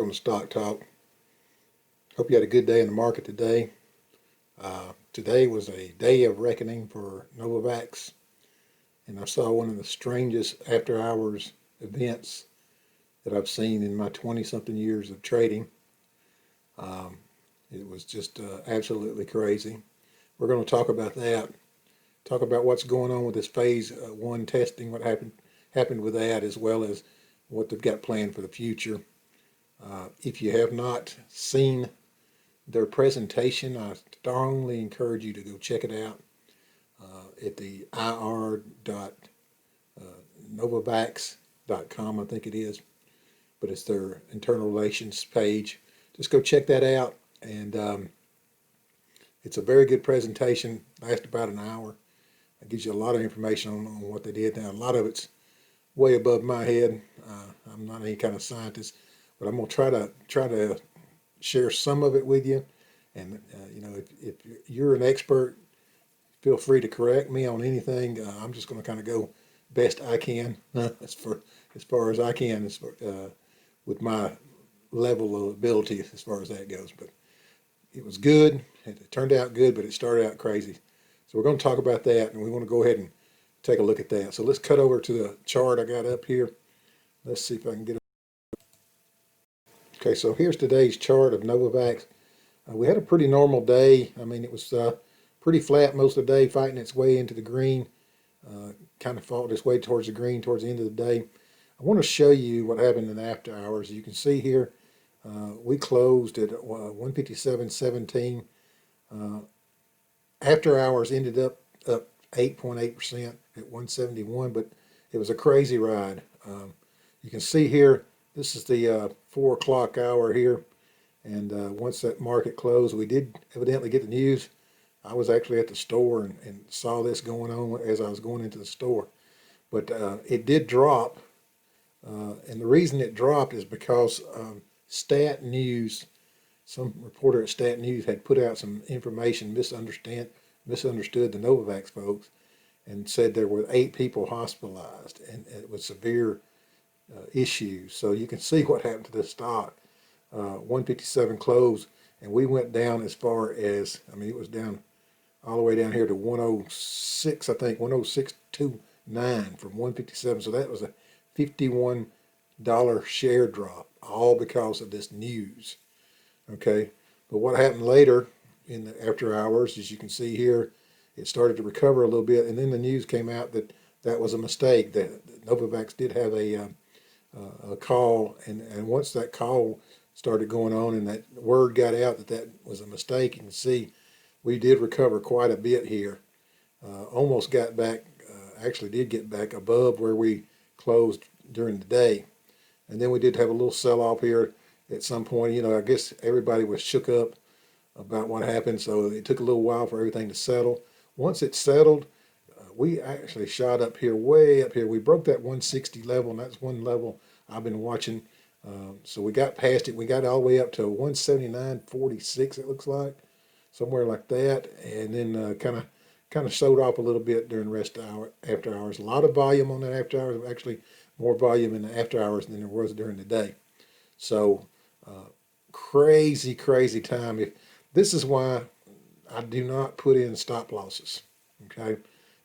Welcome to Stock Talk. Hope you had a good day in the market today. Today was a day of reckoning for NVAX, and I saw one of the strangest after-hours events that I've seen in my 20-something years of trading. It was just absolutely crazy. We're going to talk about that, talk about what's going on with this phase 1 testing, what happened with that, as well as what they've got planned for the future. If you have not seen their presentation, I strongly encourage you to go check it out at the ir.novavax.com, I think it is, but it's their internal relations page. Just go check that out, and it's a very good presentation. Lasts about an hour. It gives you a lot of information on what they did. Now, a lot of it's way above my head. I'm not any kind of scientist, but I'm going to try to share some of it with you. And if you're an expert, feel free to correct me on anything. I'm just going to kind of go best I can as far as I can with my level of ability as far as that goes. But it was good. It turned out good, but it started out crazy. So we're going to talk about that, and we want to go ahead and take a look at that. So let's cut over to the chart I got up here. Let's see if I can get it. Okay, so here's today's chart of NVAX. We had a pretty normal day. I mean, it was pretty flat most of the day, fighting its way into the green. Kind of fought its way towards the green towards the end of the day. I want to show you what happened in the after hours. You can see here, we closed at 157.17. After hours ended up 8.8% at 171, but it was a crazy ride. You can see here, this is the 4 o'clock hour here, and once that market closed, we did evidently get the news. I was actually at the store and saw this going on as I was going into the store. But it did drop, and the reason it dropped is because Stat News, some reporter at Stat News had put out some information, misunderstood the NVAX folks, and said there were 8 people hospitalized and with severe issues. So you can see what happened to this stock. 157 closed, and we went down as far as, I mean, it was down all the way down here to 106, I think, 106.29 from 157. So that was a $51 share drop, all because of this news. Okay, but what happened later in the after hours, as you can see here, it started to recover a little bit, and then the news came out that that was a mistake, that NVAX did have a call, and once that call started going on and that word got out that that was a mistake, you can see we did recover quite a bit here. Almost got back, actually did get back above where we closed during the day. And then we did have a little sell-off here at some point. You know, I guess everybody was shook up about what happened, so it took a little while for everything to settle. Once it settled, we actually shot up here, way up here. We broke that 160 level, and that's one level I've been watching. So we got past it. We got all the way up to 179.46, it looks like, somewhere like that, and then kind of showed off a little bit during the rest of after hours. A lot of volume on that after hours, actually more volume in the after hours than there was during the day. So crazy time. This is why I do not put in stop losses, okay?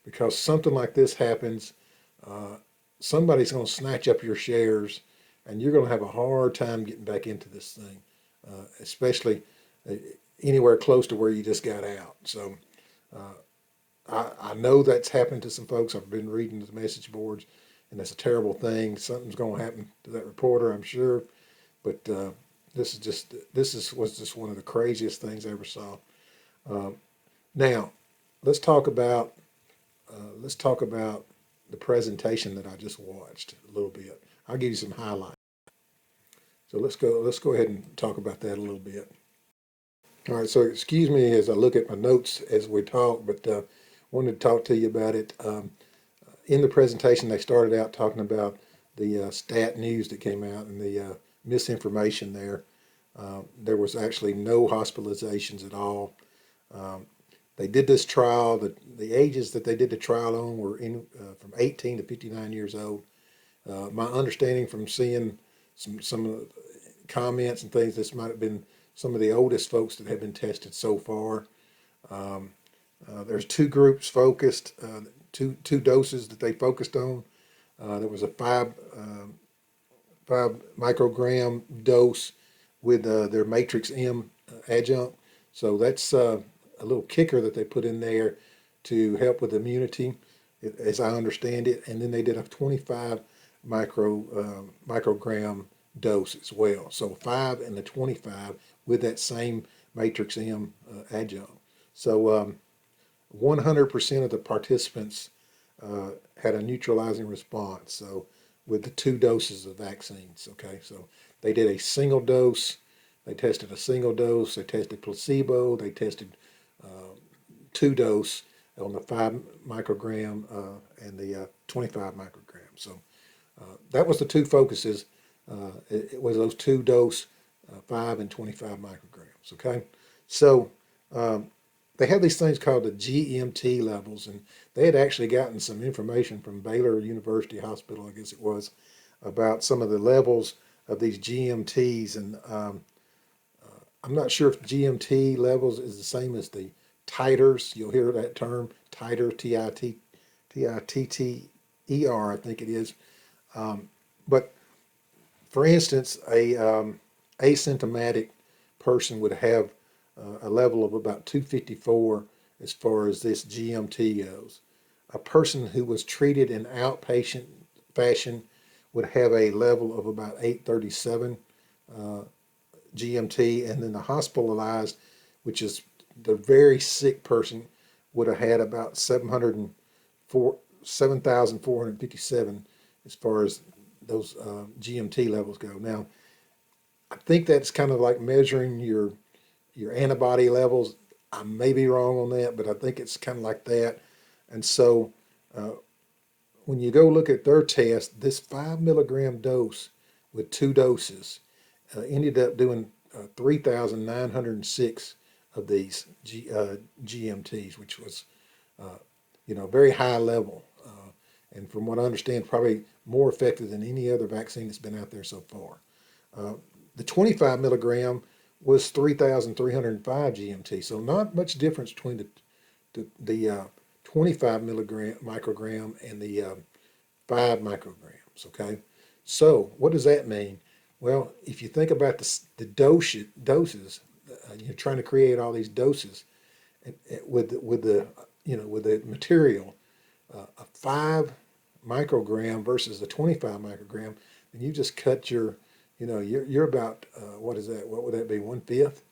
Because something like this happens, somebody's going to snatch up your shares, and you're going to have a hard time getting back into this thing, especially anywhere close to where you just got out. So I know that's happened to some folks. I've been reading the message boards, and that's a terrible thing. Something's going to happen to that reporter, I'm sure. But this was just one of the craziest things I ever saw. Now, let's talk about the presentation that I just watched a little bit. I'll give you some highlights. So let's go ahead and talk about that a little bit. All right, so excuse me as I look at my notes as we talk, but wanted to talk to you about it. In the presentation, they started out talking about the Stat News that came out and the misinformation there. There was actually no hospitalizations at all. They did this trial. The ages that they did the trial on were from 18 to 59 years old. My understanding from seeing some comments and things. This might have been some of the oldest folks that have been tested so far. There's two groups focused, two doses that they focused on. There was a five microgram dose with their Matrix M adjunct. So that's a little kicker that they put in there to help with immunity, as I understand it. And then they did a 25 microgram dose as well. So 5 and the 25 with that same Matrix M adjunct. So 100% of the participants had a neutralizing response. So with the two doses of vaccines, okay? So they did a single dose. They tested a single dose. They tested placebo. They tested two dose on the 5 microgram and the 25 microgram. So that was the two focuses. It was those two dose, 5 and 25 micrograms. Okay, so they have these things called the GMT levels, and they had actually gotten some information from Baylor University Hospital, I guess it was, about some of the levels of these GMTs, and I'm not sure if GMT levels is the same as the titers. You'll hear that term, titer, T-I-T-T-E-R, I think it is. But for instance, a asymptomatic person would have a level of about 254 as far as this GMT goes. A person who was treated in outpatient fashion would have a level of about 837 GMT, and then the hospitalized, which is the very sick person, would have had about 7,457 as far as those GMT levels go. Now, I think that's kind of like measuring your antibody levels. I may be wrong on that, but I think it's kind of like that. And so when you go look at their test, this 5 milligram dose with two doses ended up doing 3,906 of these GMTs, which was, very high level. And from what I understand, probably more effective than any other vaccine that's been out there so far. The 25 milligram was 3,305 GMT, so not much difference between the 25 microgram and the 5 micrograms, okay? So what does that mean? Well, if you think about the doses, you're trying to create all these doses with the material, a 5 microgram versus the 25 microgram, then you just cut you're about what is that? What would that be? 1/5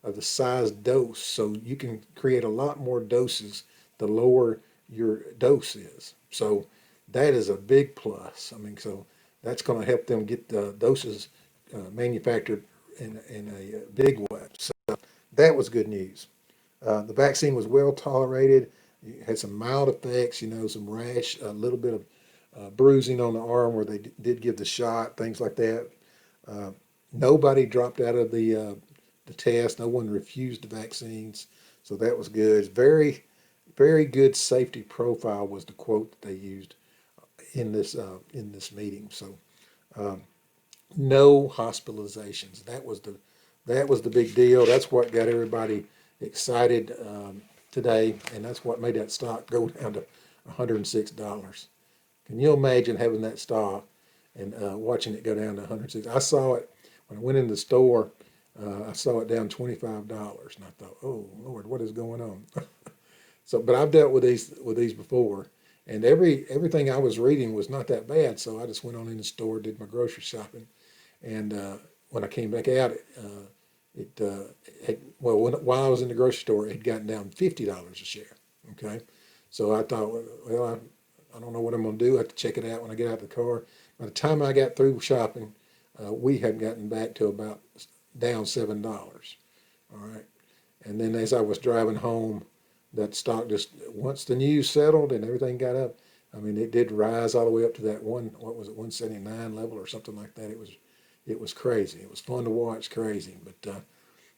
of the size dose. So you can create a lot more doses the lower your dose is. So that is a big plus. I mean, so that's going to help them get the doses manufactured in a big way. So that was good news. The vaccine was well tolerated. It had some mild effects, some rash, a little bit of bruising on the arm where they did give the shot, things like that. Nobody dropped out of the test. No one refused the vaccines, so that was good. Very, very good safety profile was the quote that they used in this meeting. So no hospitalizations. That was the big deal. That's what got everybody excited today, and that's what made that stock go down to $106. Can you imagine having that stock and watching it go down to 106? I saw it when I went in the store. I saw it down $25, and I thought, "Oh Lord, what is going on?" So, but I've dealt with these before, and everything I was reading was not that bad. So I just went on in the store, did my grocery shopping, and when I came back out, while I was in the grocery store, it had gotten down $50 a share. Okay, so I thought, well, I don't know what I'm going to do. I have to check it out when I get out of the car. By the time I got through shopping, we had gotten back to about down $7. All right. And then as I was driving home, that stock just, once the news settled and everything got up, I mean, it did rise all the way up to that 179 level or something like that. It was crazy. It was fun to watch, crazy. But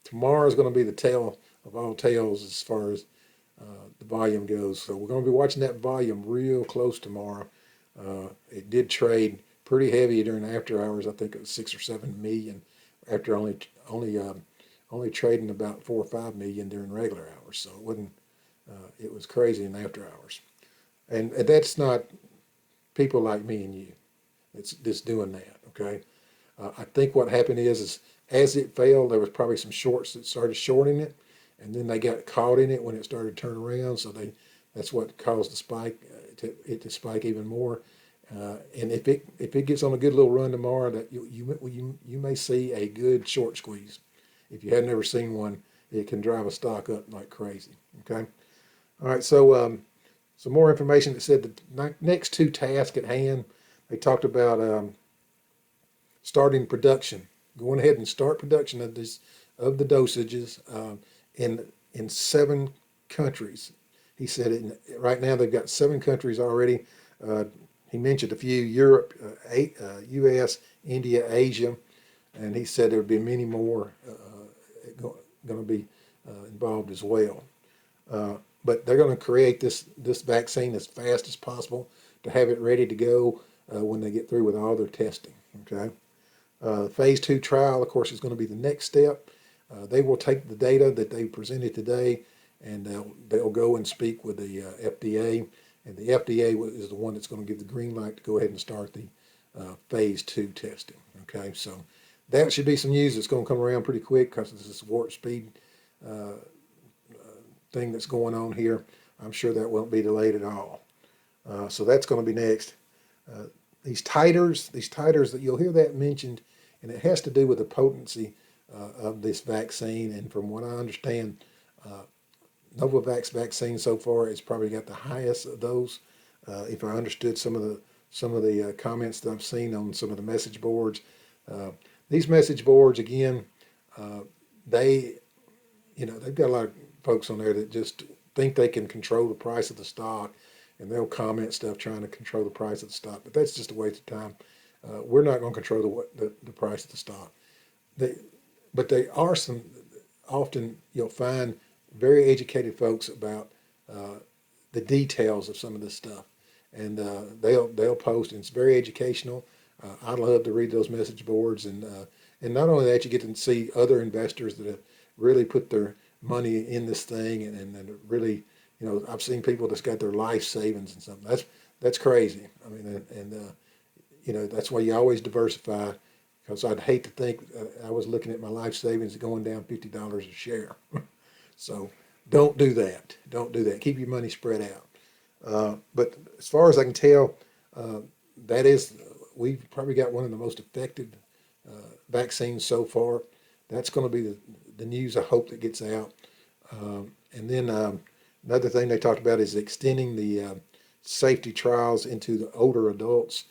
tomorrow is going to be the tale of all tales as far as the volume goes. So we're going to be watching that volume real close tomorrow. It did trade pretty heavy during the after hours. I think it was 6 or 7 million after only trading about 4 or 5 million during regular hours. So it wasn't it was crazy in after hours, and that's not people like me and you that's doing that. Okay, I think what happened is as it failed, there was probably some shorts that started shorting it, and then they got caught in it when it started to turn around. So that's what caused the spike to spike even more. And if it gets on a good little run tomorrow, that you may see a good short squeeze. If you had never seen one, it can drive a stock up like crazy. Okay. All right. So some more information that said the next two tasks at hand. They talked about starting production, going ahead and start production of the dosages in 7 countries. He said right now they've got 7 countries already. He mentioned a few: Europe, U.S., India, Asia, and he said there would be many more going to be involved as well. But they're going to create this vaccine as fast as possible to have it ready to go when they get through with all their testing. Okay. Phase 2 trial, of course, is going to be the next step. They will take the data that they presented today, and they'll go and speak with the FDA, and the FDA is the one that's going to give the green light to go ahead and start the phase 2 testing. Okay, so that should be some news that's going to come around pretty quick because this is warp speed thing that's going on here. I'm sure that won't be delayed at all. So that's going to be next. These titers that you'll hear that mentioned, and it has to do with the potency of this vaccine. And from what I understand, Novavax vaccine so far has probably got the highest of those. If I understood some of the comments that I've seen on some of the message boards, these message boards again, they've got a lot of folks on there that just think they can control the price of the stock, and they'll comment stuff trying to control the price of the stock. But that's just a waste of time. We're not going to control the price of the stock. But they are often you'll find very educated folks about the details of some of this stuff, and they'll post, and it's very educational. I love to read those message boards, and not only that, you get to see other investors that have really put their money in this thing, and really, I've seen people that's got their life savings and something. That's crazy. I mean, and that's why you always diversify, because I'd hate to think I was looking at my life savings going down $50 a share. So don't do that. Don't do that. Keep your money spread out. But as far as I can tell, we've probably got one of the most effective vaccines so far. That's going to be the news I hope that gets out. And then another thing they talked about is extending the safety trials into the older adults.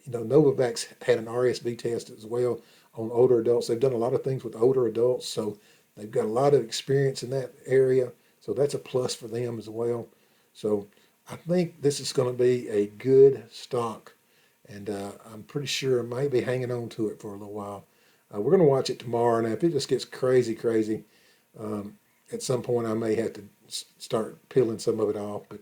Novavax had an RSV test as well on older adults. They've done a lot of things with older adults, so they've got a lot of experience in that area. So that's a plus for them as well. So I think this is going to be a good stock, and I'm pretty sure I might be hanging on to it for a little while. We're going to watch it tomorrow. Now, if it just gets crazy, at some point I may have to start peeling some of it off. But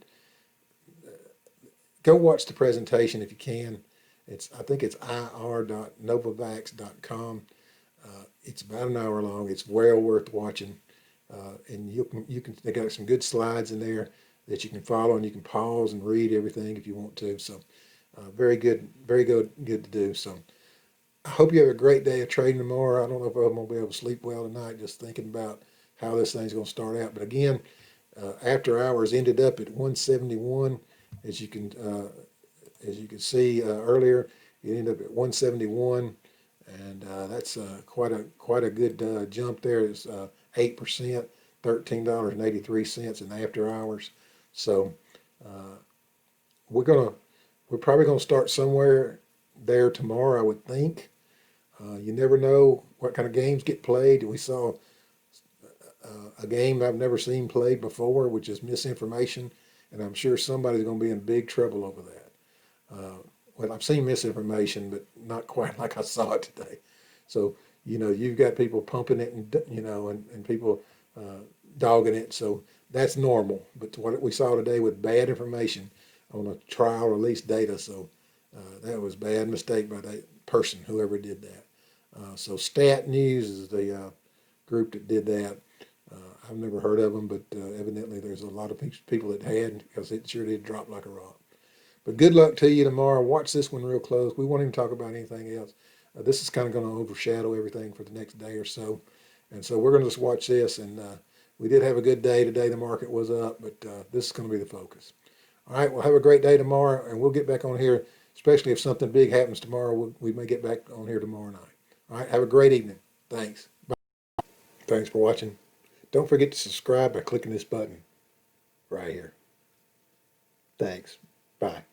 go watch the presentation if you can. I think it's ir.novavax.com. It's about an hour long. It's well worth watching, and they got some good slides in there that you can follow, and you can pause and read everything if you want to. So very good to do. So I hope you have a great day of trading tomorrow. I don't know if I'm going to be able to sleep well tonight just thinking about how this thing's going to start out. But again, after hours ended up at 171, as you can see earlier. It ended up at 171, and that's quite a good jump there. It's 8%, $13.83 in after hours. So we're probably gonna start somewhere there tomorrow, I would think. You never know what kind of games get played. We saw a game I've never seen played before, which is misinformation, and I'm sure somebody's going to be in big trouble over that. Well, I've seen misinformation, but not quite like I saw it today. So, you've got people pumping it and people dogging it. So that's normal. But what we saw today with bad information on a trial release data, so that was a bad mistake by that person, whoever did that. So Stat News is the group that did that. I've never heard of them, but evidently there's a lot of people that had, because it sure did drop like a rock. But good luck to you tomorrow. Watch this one real close. We won't even talk about anything else. This is kind of going to overshadow everything for the next day or so. And so we're going to just watch this. And we did have a good day today. The market was up, but this is going to be the focus. All right, well, have a great day tomorrow, and we'll get back on here, especially if something big happens tomorrow. We may get back on here tomorrow night. All right, have a great evening. Thanks. Bye. Thanks for watching. Don't forget to subscribe by clicking this button right here. Thanks. Bye.